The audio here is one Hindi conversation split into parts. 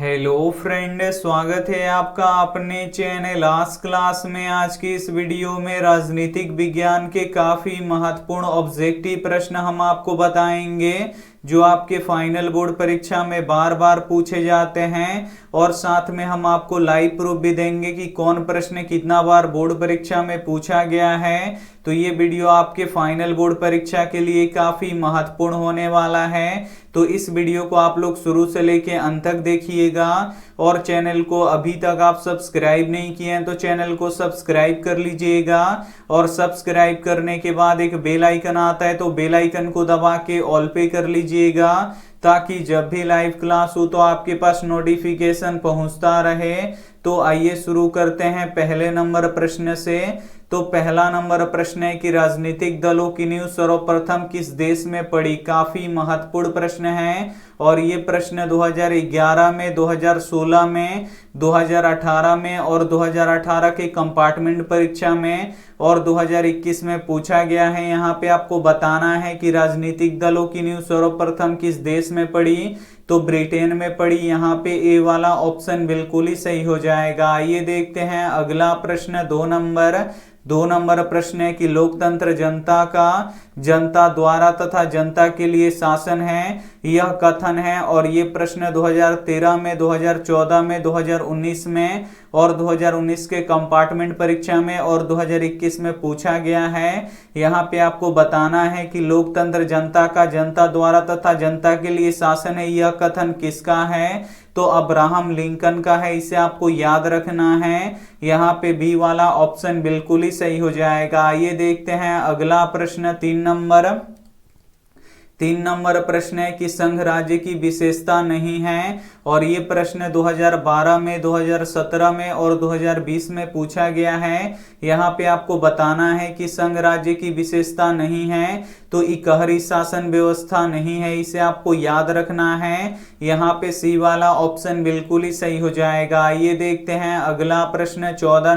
हेलो फ्रेंड, स्वागत है आपका अपने चैनल आज क्लास में। आज की इस वीडियो में राजनीतिक विज्ञान के काफी महत्वपूर्ण ऑब्जेक्टिव प्रश्न हम आपको बताएंगे जो आपके फाइनल बोर्ड परीक्षा में बार बार पूछे जाते हैं, और साथ में हम आपको लाइव प्रूफ भी देंगे कि कौन प्रश्न कितना बार बोर्ड परीक्षा में पूछा गया है। तो ये वीडियो आपके फाइनल बोर्ड परीक्षा के लिए काफी महत्वपूर्ण होने वाला है। तो इस वीडियो को आप लोग शुरू से लेके अंत तक देखिएगा, और चैनल को अभी तक आप सब्सक्राइब नहीं किए हैं तो चैनल को सब्सक्राइब कर लीजिएगा, और सब्सक्राइब करने के बाद एक बेल आइकन आता है तो बेल आइकन को दबा के ऑल पे कर लीजिएगा, ताकि जब भी लाइव क्लास हो तो आपके पास नोटिफिकेशन पहुंचता रहे। तो आइए शुरू करते हैं पहले नंबर प्रश्न से। तो पहला नंबर प्रश्न है कि राजनीतिक दलों की नींव सर्वप्रथम किस देश में पड़ी। काफी महत्वपूर्ण प्रश्न है, और ये प्रश्न 2011 में, 2016 में, 2018 में और 2018 के कंपार्टमेंट परीक्षा में और 2021 में पूछा गया है। यहाँ पे आपको बताना है कि राजनीतिक दलों की नींव सर्वप्रथम किस देश में पड़ी, तो ब्रिटेन में पड़ी। यहाँ पे ए वाला ऑप्शन बिल्कुल ही सही हो जाएगा। आइए देखते हैं अगला प्रश्न। दो नंबर प्रश्न है कि लोकतंत्र जनता का, जनता द्वारा तथा जनता के लिए शासन है, यह कथन है। और ये प्रश्न 2013 में, 2014 में, 2019 में और 2019 के कंपार्टमेंट परीक्षा में और 2021 में पूछा गया है। यहाँ पे आपको बताना है कि लोकतंत्र जनता का, जनता द्वारा तथा जनता के लिए शासन है, यह कथन किसका है, तो अब्राहम लिंकन का है। इसे आपको याद रखना है। यहाँ पे बी वाला ऑप्शन बिल्कुल ही सही हो जाएगा। आइए देखते हैं अगला प्रश्न। 3 नंबर प्रश्न है कि संघ राज्य की विशेषता नहीं है, और ये प्रश्न 2012 में, 2017 में और 2020 में पूछा गया है। यहाँ पे आपको बताना है कि संघ राज्य की विशेषता नहीं है, तो इकहरी शासन व्यवस्था नहीं है, इसे आपको याद रखना है। यहाँ पे सी वाला ऑप्शन बिल्कुल ही सही हो जाएगा। आइए देखते हैं अगला प्रश्न। 14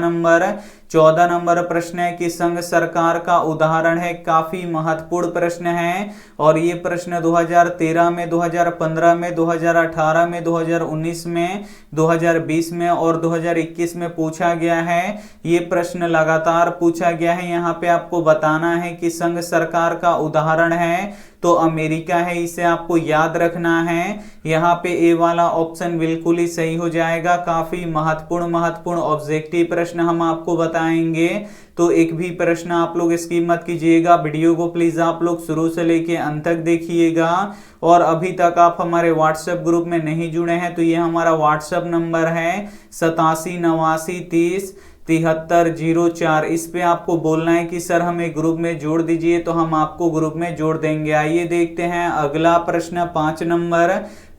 नंबर प्रश्न है कि संघ सरकार का उदाहरण है। काफी महत्वपूर्ण प्रश्न है, और ये प्रश्न 2013 में, 2015 में, 2018 में, 2019 में, 2020 में और 2021 में पूछा गया है। ये प्रश्न लगातार पूछा गया है। यहाँ पे आपको बताना है कि संघ सरकार का उदाहरण है तो अमेरिका है, इसे आपको याद रखना है। यहाँ पे ए वाला ऑप्शन बिल्कुल ही सही हो जाएगा। काफी महत्वपूर्ण ऑब्जेक्टिव प्रश्न हम आपको बताएंगे, तो एक भी प्रश्न आप लोग स्किप मत कीजिएगा। वीडियो को प्लीज आप लोग शुरू से लेके अंत तक देखिएगा, और अभी तक आप हमारे व्हाट्सएप ग्रुप में नहीं जुड़े हैं तो ये हमारा व्हाट्सएप नंबर है 8789307304। इस पे आपको बोलना है कि सर हमें ग्रुप में जोड़ दीजिए, तो हम आपको ग्रुप में जोड़ देंगे। आइए देखते हैं अगला प्रश्न।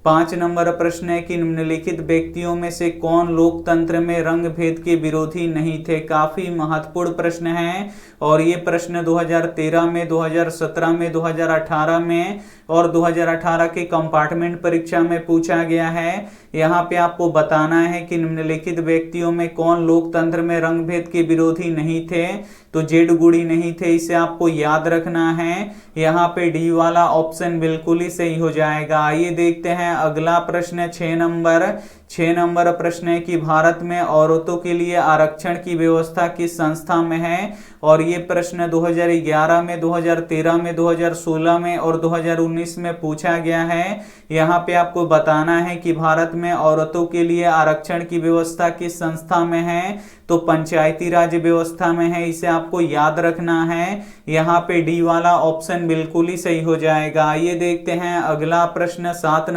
5 नंबर प्रश्न है कि निम्नलिखित व्यक्तियों में से कौन लोकतंत्र में रंग भेद के विरोधी नहीं थे। काफी महत्वपूर्ण प्रश्न है, और ये प्रश्न 2013 में, 2017 में, 2018 में और 2018 के कंपार्टमेंट परीक्षा में पूछा गया है। यहाँ पे आपको बताना है कि निम्नलिखित व्यक्तियों में कौन लोकतंत्र में रंग भेद के विरोधी नहीं थे, तो जेड गुडी नहीं थे, इसे आपको याद रखना है। यहाँ पे डी वाला ऑप्शन बिल्कुल ही सही हो जाएगा। आइए देखते हैं अगला प्रश्न। 6 नंबर प्रश्न है कि भारत में औरतों के लिए आरक्षण की व्यवस्था किस संस्था में है, और ये प्रश्न 2011 में, 2013 में, 2016 में और 2019 में पूछा गया है। यहाँ पे आपको बताना है कि भारत में औरतों के लिए आरक्षण की व्यवस्था किस संस्था में है, तो पंचायती राज व्यवस्था में है, इसे आपको याद रखना है। यहाँ पे डी वाला ऑप्शन बिल्कुल ही सही हो जाएगा। आइए देखते हैं अगला प्रश्न। 7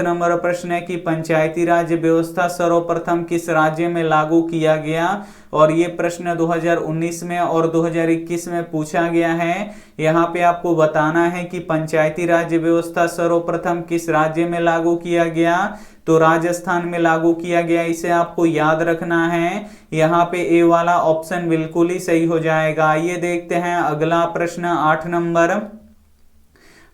नंबर प्रश्न है कि पंचायती राज व्यवस्था सर्वप्रथम किस राज्य में लागू किया गया, और ये प्रश्न 2019 में और 2021 में पूछा गया है। यहाँ पे आपको बताना है कि पंचायती राज व्यवस्था सर्वप्रथम किस राज्य में लागू किया गया, तो राजस्थान में लागू किया गया, इसे आपको याद रखना है। यहाँ पे ए वाला ऑप्शन बिल्कुल ही सही हो जाएगा। आइए देखते हैं अगला प्रश्न।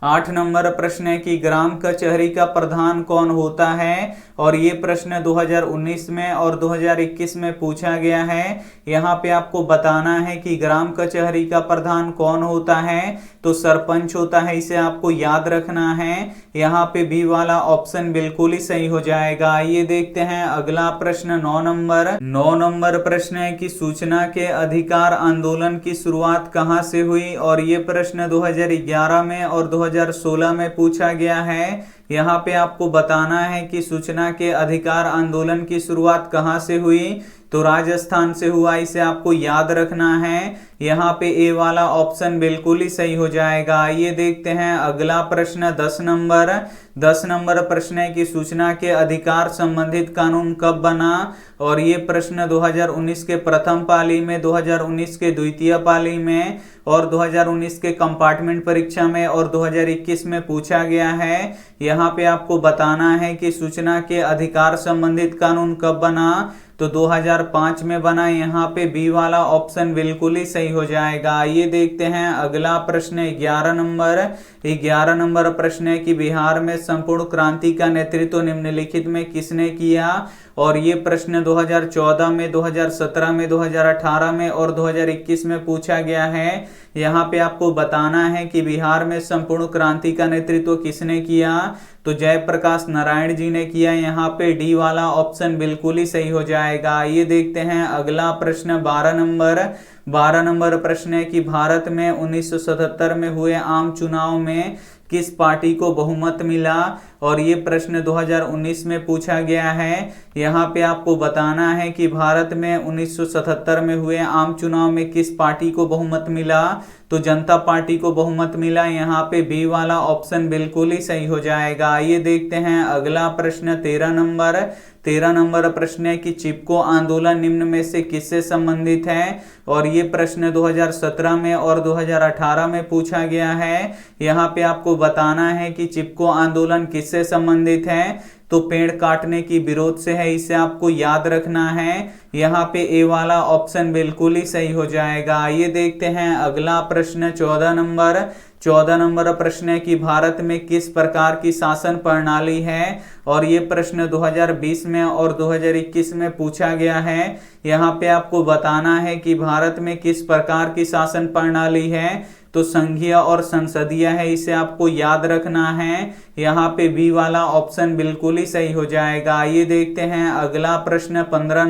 8 नंबर प्रश्न है कि ग्राम कचहरी का प्रधान कौन होता है, और ये प्रश्न 2019 में और 2021 में पूछा गया है। यहाँ पे आपको बताना है कि ग्राम कचहरी का प्रधान कौन होता है, तो सरपंच होता है, इसे आपको याद रखना है। यहाँ पे बी वाला ऑप्शन बिल्कुल ही सही हो जाएगा। आइए देखते हैं अगला प्रश्न 9 नंबर प्रश्न है कि सूचना के अधिकार आंदोलन की शुरुआत कहाँ से हुई, और ये प्रश्न 2011 में और 2016 में पूछा गया है। यहाँ पे आपको बताना है कि सूचना के अधिकार आंदोलन की शुरुआत कहाँ से हुई, तो राजस्थान से हुआ, इसे आपको याद रखना है। यहाँ पे ए वाला ऑप्शन बिल्कुल ही सही हो जाएगा। ये देखते हैं अगला प्रश्न 10 नंबर प्रश्न है कि सूचना के अधिकार संबंधित कानून कब बना, और ये प्रश्न 2019 के प्रथम पाली में, 2019 के द्वितीय पाली में और 2019 के कंपार्टमेंट परीक्षा में और 2021 में पूछा गया है। यहाँ पे आपको बताना है कि सूचना के अधिकार संबंधित कानून कब बना, तो 2005 में बना। यहाँ पे बी वाला ऑप्शन बिल्कुल ही सही हो जाएगा। ये देखते हैं अगला प्रश्न 11 नंबर प्रश्न है कि बिहार में संपूर्ण क्रांति का नेतृत्व निम्नलिखित में किसने किया, और ये प्रश्न 2014 में, 2017 में, 2018 में और 2021 में पूछा गया है। यहाँ पे आपको बताना है कि बिहार में संपूर्ण क्रांति का नेतृत्व किसने किया, तो जयप्रकाश नारायण जी ने किया। यहाँ पे डी वाला ऑप्शन बिल्कुल ही सही हो जाएगा। ये देखते हैं अगला प्रश्न 12 नंबर प्रश्न है कि भारत में 1977 में हुए आम चुनाव में किस पार्टी को बहुमत मिला, और ये प्रश्न 2019 में पूछा गया है। यहाँ पे आपको बताना है कि भारत में 1977 में हुए आम चुनाव में किस पार्टी को बहुमत मिला, तो जनता पार्टी को बहुमत मिला। यहाँ पे बी वाला ऑप्शन बिल्कुल ही सही हो जाएगा। ये देखते हैं अगला प्रश्न 13 नंबर प्रश्न है कि चिपको आंदोलन निम्न में से किससे संबंधित है, और ये प्रश्न 2017 में और 2018 में पूछा गया है। यहाँ पे आपको बताना है कि चिपको आंदोलन किससे संबंधित है, तो पेड़ काटने की विरोध से है, इसे आपको याद रखना है। यहाँ पे ए वाला ऑप्शन बिल्कुल ही सही हो जाएगा। ये देखते हैं अगला प्रश्न 14 नंबर प्रश्न है कि भारत में किस प्रकार की शासन प्रणाली है, और ये प्रश्न 2020 में और 2021 में पूछा गया है। यहाँ पे आपको बताना है कि भारत में किस प्रकार की शासन प्रणाली है, तो संघीय और संसदीय है, इसे आपको याद रखना है। यहाँ पे बी वाला ऑप्शन बिल्कुल ही सही हो जाएगा। ये देखते हैं अगला प्रश्न 15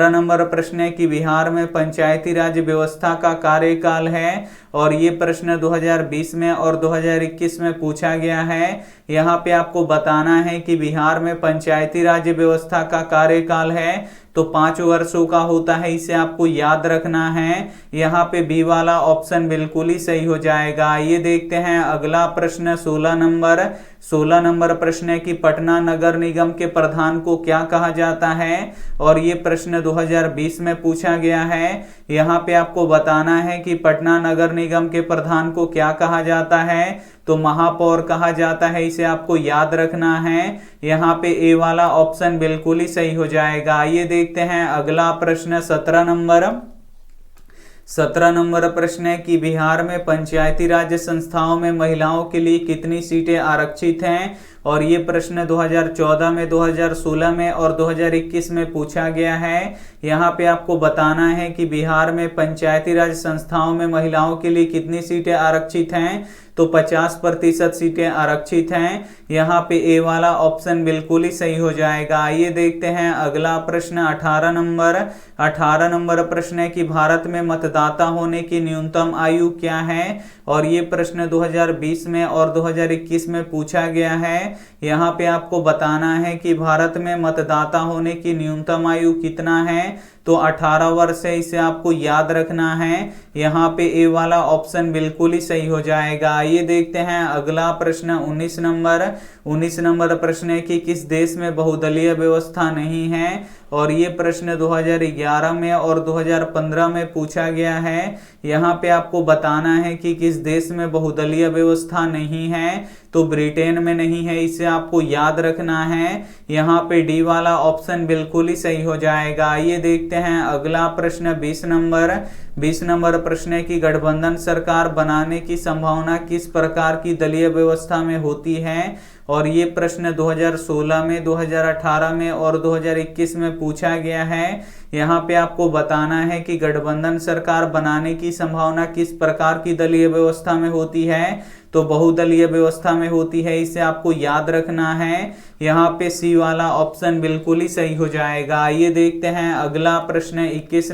नंबर प्रश्न है कि बिहार में पंचायती राज व्यवस्था का कार्यकाल है, और ये प्रश्न 2020 में और 2021 में पूछा गया है। यहाँ पे आपको बताना है कि बिहार में पंचायती राज व्यवस्था का कार्यकाल है, तो 5 वर्षों का होता है, इसे आपको याद रखना है। यहाँ पे बी वाला ऑप्शन बिल्कुल ही सही हो जाएगा। ये देखते हैं अगला प्रश्न 16 नंबर प्रश्न है कि पटना नगर निगम के प्रधान को क्या कहा जाता है, और ये प्रश्न 2020 में पूछा गया है। यहाँ पे आपको बताना है कि पटना नगर निगम के प्रधान को क्या कहा जाता है, तो महापौर कहा जाता है, इसे आपको याद रखना है। यहाँ पे ए वाला ऑप्शन बिल्कुल ही सही हो जाएगा। ये देखते हैं अगला प्रश्न 17 नंबर प्रश्न है कि बिहार में पंचायती राज संस्थाओं में महिलाओं के लिए कितनी सीटें आरक्षित हैं, और ये प्रश्न 2014 में, 2016 में और 2021 में पूछा गया है। यहाँ पे आपको बताना है कि बिहार में पंचायती राज संस्थाओं में महिलाओं के लिए कितनी सीटें आरक्षित हैं, तो 50% सीटें आरक्षित हैं। यहाँ पे ए वाला ऑप्शन बिल्कुल ही सही हो जाएगा। ये देखते हैं अगला प्रश्न 18 नंबर प्रश्न है कि भारत में मतदाता होने की न्यूनतम आयु क्या है, और ये प्रश्न 2020 में और 2021 में पूछा गया है। यहाँ पे आपको बताना है कि भारत में मतदाता होने की न्यूनतम आयु कितना है, तो 18 वर्ष है, इसे आपको याद रखना है। यहाँ पे ए वाला ऑप्शन बिल्कुल ही सही हो जाएगा। ये देखते हैं अगला प्रश्न 19 नंबर प्रश्न है कि किस देश में बहुदलीय व्यवस्था नहीं है, और ये प्रश्न 2011 में और 2015 में पूछा गया है। यहाँ पे आपको बताना है कि किस देश में बहुदलीय व्यवस्था नहीं है, तो ब्रिटेन में नहीं है, इसे आपको याद रखना है। यहाँ पे डी वाला ऑप्शन बिल्कुल ही सही हो जाएगा। ये देखते हैं अगला प्रश्न 20 20 नंबर प्रश्न है कि गठबंधन सरकार बनाने की संभावना किस प्रकार की दलीय व्यवस्था में होती है, और ये प्रश्न 2016 में, 2018 में और 2021 में पूछा गया है। यहाँ पे आपको बताना है कि गठबंधन सरकार बनाने की संभावना किस प्रकार की दलीय व्यवस्था में होती है, तो बहुदलीय व्यवस्था में होती है, इसे आपको याद रखना है। यहाँ पे सी वाला ऑप्शन बिल्कुल ही सही हो जाएगा। आइए देखते हैं अगला प्रश्न 21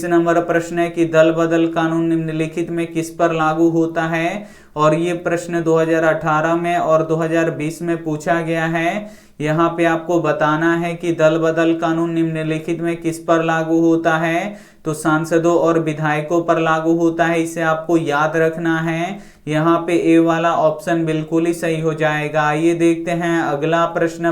नंबर प्रश्न है कि दल बदल कानून निम्नलिखित में किस पर लागू होता है, और ये प्रश्न 2018 में और 2020 में पूछा गया है। यहाँ पे आपको बताना है कि दल बदल कानून निम्नलिखित में किस पर लागू होता है, तो सांसदों और विधायकों पर लागू होता है, इसे आपको याद रखना है। यहाँ पे ए वाला ऑप्शन बिल्कुल ही सही हो जाएगा। आइए देखते हैं अगला प्रश्न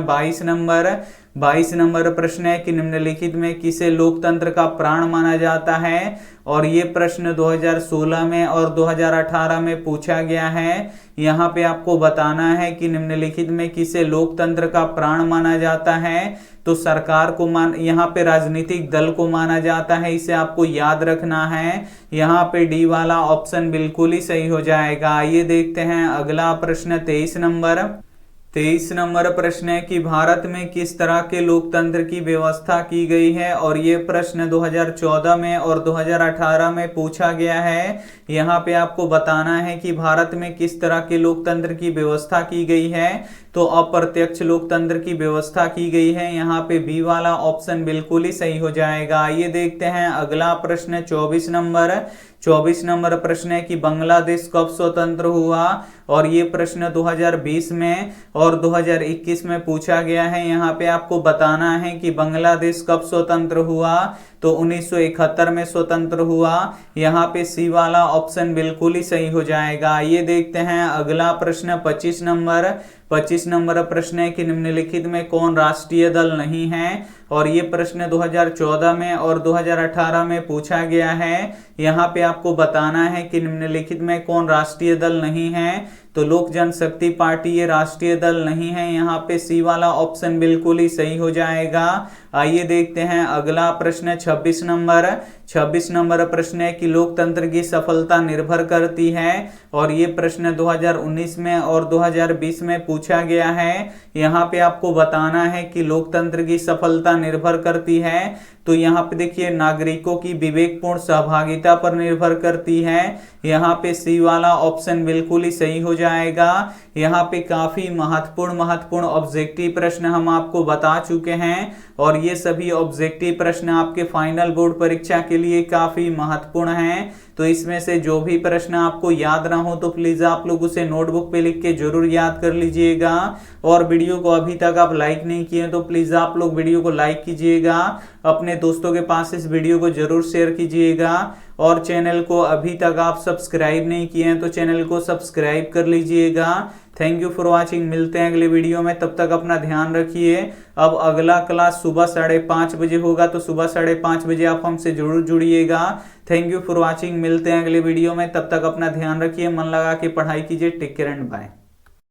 22 नंबर प्रश्न है कि निम्नलिखित में किसे लोकतंत्र का प्राण माना जाता है, और ये प्रश्न 2016 में और 2018 में पूछा गया है। यहाँ पे आपको बताना है कि निम्नलिखित में किसे लोकतंत्र का प्राण माना जाता है, तो सरकार को यहाँ पे राजनीतिक दल को माना जाता है, इसे आपको याद रखना है। यहाँ पे डी वाला ऑप्शन बिल्कुल ही सही हो जाएगा। आइए देखते हैं अगला प्रश्न 23 नंबर प्रश्न है कि भारत में किस तरह के लोकतंत्र की व्यवस्था की गई है, और ये प्रश्न 2014 में और 2018 में पूछा गया है। यहाँ पे आपको बताना है कि भारत में किस तरह के लोकतंत्र की व्यवस्था की गई है, तो अप्रत्यक्ष लोकतंत्र की व्यवस्था की गई है। यहाँ पे बी वाला ऑप्शन बिल्कुल ही सही हो जाएगा। आइए देखते हैं अगला प्रश्न 24 नंबर प्रश्न है कि बांग्लादेश कब स्वतंत्र हुआ, और ये प्रश्न 2020 में और 2021 में पूछा गया है। यहाँ पे आपको बताना है कि बांग्लादेश कब स्वतंत्र हुआ, तो 1971 में स्वतंत्र हुआ। यहाँ पे सी वाला ऑप्शन बिल्कुल ही सही हो जाएगा। ये देखते हैं अगला प्रश्न 25 नंबर प्रश्न है कि निम्नलिखित में कौन राष्ट्रीय दल नहीं है, और ये प्रश्न 2014 में और 2018 में पूछा गया है। यहाँ पे आपको बताना है कि निम्नलिखित में कौन राष्ट्रीय दल नहीं है, तो लोक जनशक्ति पार्टी ये राष्ट्रीय दल नहीं है। यहाँ पे सी वाला ऑप्शन बिल्कुल ही सही हो जाएगा। आइए देखते हैं अगला प्रश्न 26 नंबर प्रश्न है कि लोकतंत्र की सफलता निर्भर करती है, और ये प्रश्न 2019 में और 2020 में पूछा गया है। यहाँ पे आपको बताना है कि लोकतंत्र की सफलता निर्भर करती है, तो यहाँ पे देखिए नागरिकों की विवेकपूर्ण सहभागिता पर निर्भर करती है। यहाँ पे सी वाला ऑप्शन बिल्कुल ही सही हो जाएगा। यहाँ पे काफी महत्वपूर्ण ऑब्जेक्टिव प्रश्न हम आपको बता चुके हैं, और ये सभी ऑब्जेक्टिव प्रश्न आपके फाइनल बोर्ड परीक्षा के लिए काफी महत्वपूर्ण हैं। तो इसमें से जो भी प्रश्न आपको याद ना हो तो प्लीज आप लोग उसे नोटबुक पे लिख के जरूर याद कर लीजिएगा। और वीडियो को अभी तक आप लाइक नहीं किए तो प्लीज आप लोग वीडियो को लाइक कीजिएगा, अपने दोस्तों के पास इस वीडियो को जरूर शेयर कीजिएगा, और चैनल को अभी तक आप सब्सक्राइब नहीं किए हैं तो चैनल को सब्सक्राइब कर लीजिएगा। Thank you for watching. मिलते हैं अगले वीडियो में, तब तक अपना ध्यान रखिए। अब अगला क्लास सुबह 5:30 बजे होगा, तो सुबह 5:30 बजे आप हमसे जरूर जुड़िएगा। Thank you for watching. मिलते हैं अगले वीडियो में, तब तक अपना ध्यान रखिए, मन लगा के पढ़ाई कीजिए। Take care and bye.